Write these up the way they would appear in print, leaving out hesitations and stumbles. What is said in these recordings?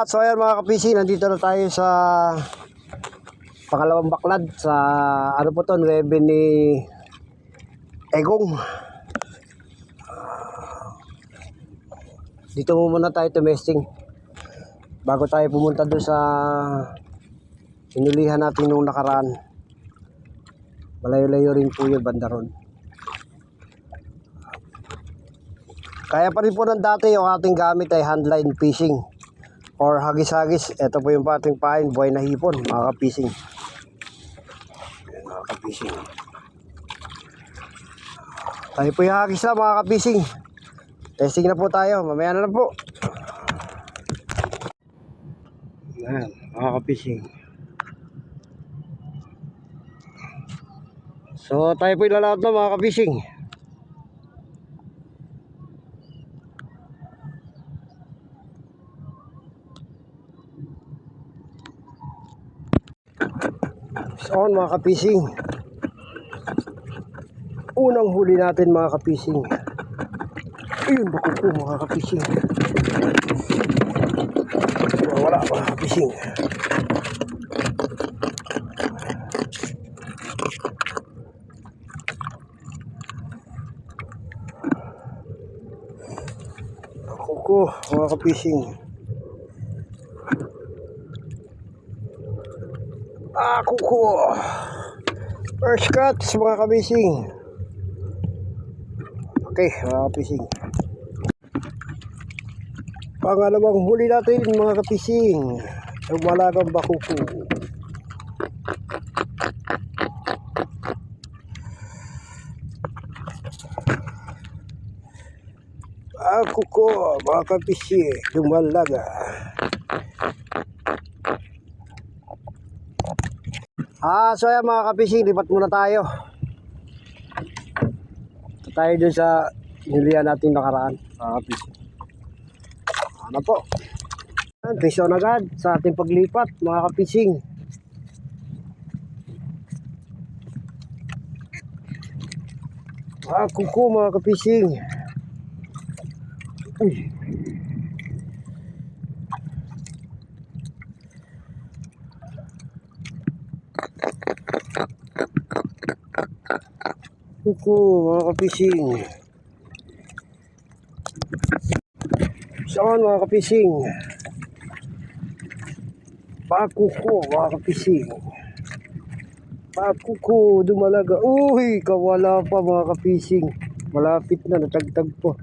So ayan mga ka-PC, nandito na tayo sa pangalawang baklad sa ano po to, 9 ni Egong. Dito muna tayo tumesting bago tayo pumunta doon sa sinulihan natin nung nakaraan. Malayo-layo rin po yun, banda ron. Kaya pa rin po ng dati yung ating gamit ay handline fishing or hagis-hagis. Ito po yung ating pain, buhay na hipon, mga ka-fishing. Mga ka-fishing. Tayo po yung hagis na, mga ka-fishing. Testing na po tayo, mamaya na po. Yan, mga ka-fishing. So tayo po yung lalaot na, mga ka-fishing. So mga ka-fishing, unang huli natin mga ka-fishing, ayun bako po mga ka-fishing, wala mga ka-fishing. Bako ko mga ka-fishing. Kuko first cuts mga ka-fishing. Okay mga ka-fishing, pangalawang huli natin mga ka-fishing, lumalagang bakuko. Kuko mga ka-fishing, lumalaga. So ayan mga ka-fishing, lipat muna tayo. Tayo dun sa niluyan natin nakaraan mga ka-fishing. Ano po, piso na agad sa ating paglipat mga ka-fishing. Kuko mga ka-fishing. Kuko mga ka-fishing. Saan mga ka-fishing? Kuko mga ka-fishing. Kuko dumalaga. Uy, kawala pa mga ka-fishing. Malapit na, natagtag po.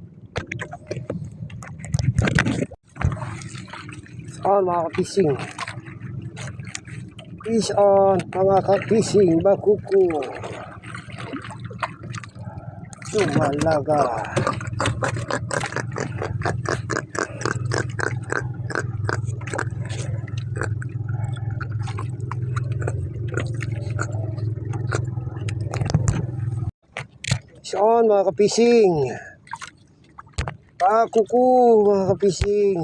Mga ka-fishing. Fish on mga ka-fishing. Kuko dumalaga. Saan mga ka-fishing? Kuko mga ka-fishing.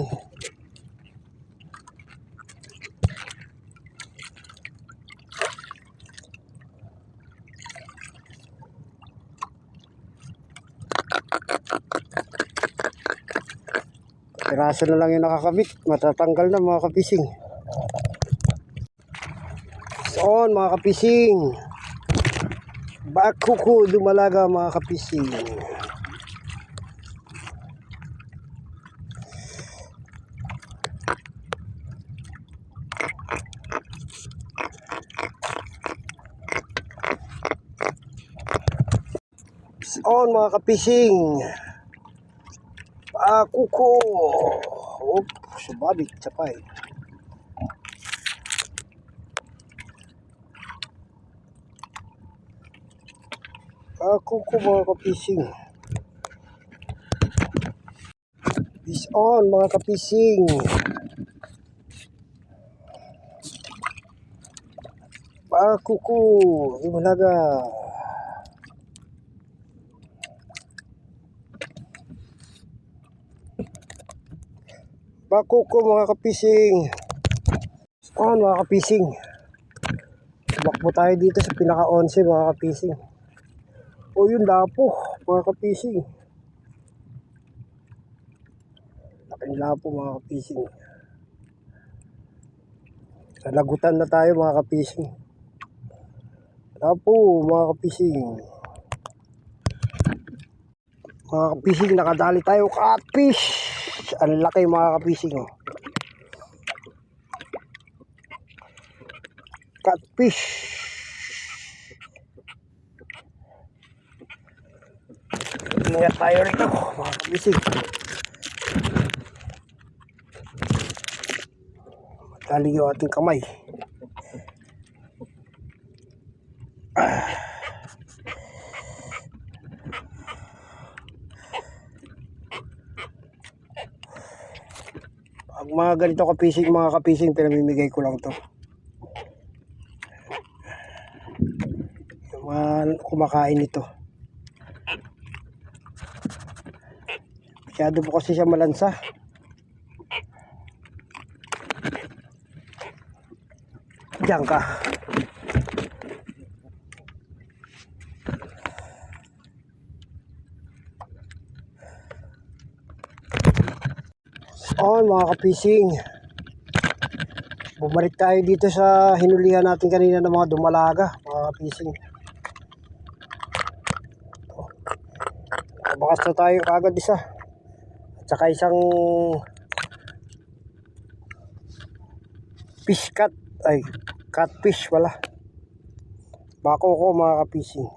Piraso na lang yung nakakabit, matatanggal na mga ka-fishing. Saan mga ka-fishing? Kuko dumalaga mga ka-fishing. On mga kapising. Kuko. Op, subabit sapay. Kuko mga kapising. Fish on mga kapising. Kuko. Imalaga. Kuko mga kapising. On mga kapising. Tumakbo tayo dito sa pinaka-11 mga kapising. O yun lapo mga kapising. Laking lapo mga kapising. Sa lagutan na tayo mga kapising. Lapo mga kapising. Mga kapising, nakadali tayo catfish. Ang laki mga kapising. Oh. Catfish. Ingat tayo rito mga kapising. Matali yung ating kamay. Pag mga ganito kapising mga kapising, pinamimigay ko lang to. Yung mga kumakain nito. Masyado po kasi siya malansa. Diyan ka. On mga kapising. Bumalik tayo dito sa hinulihan natin kanina ng mga dumalaga mga kapising. Bakas na tayo agad isa. At saka isang fish cat. Ay, catfish wala. Bako ko mga kapising.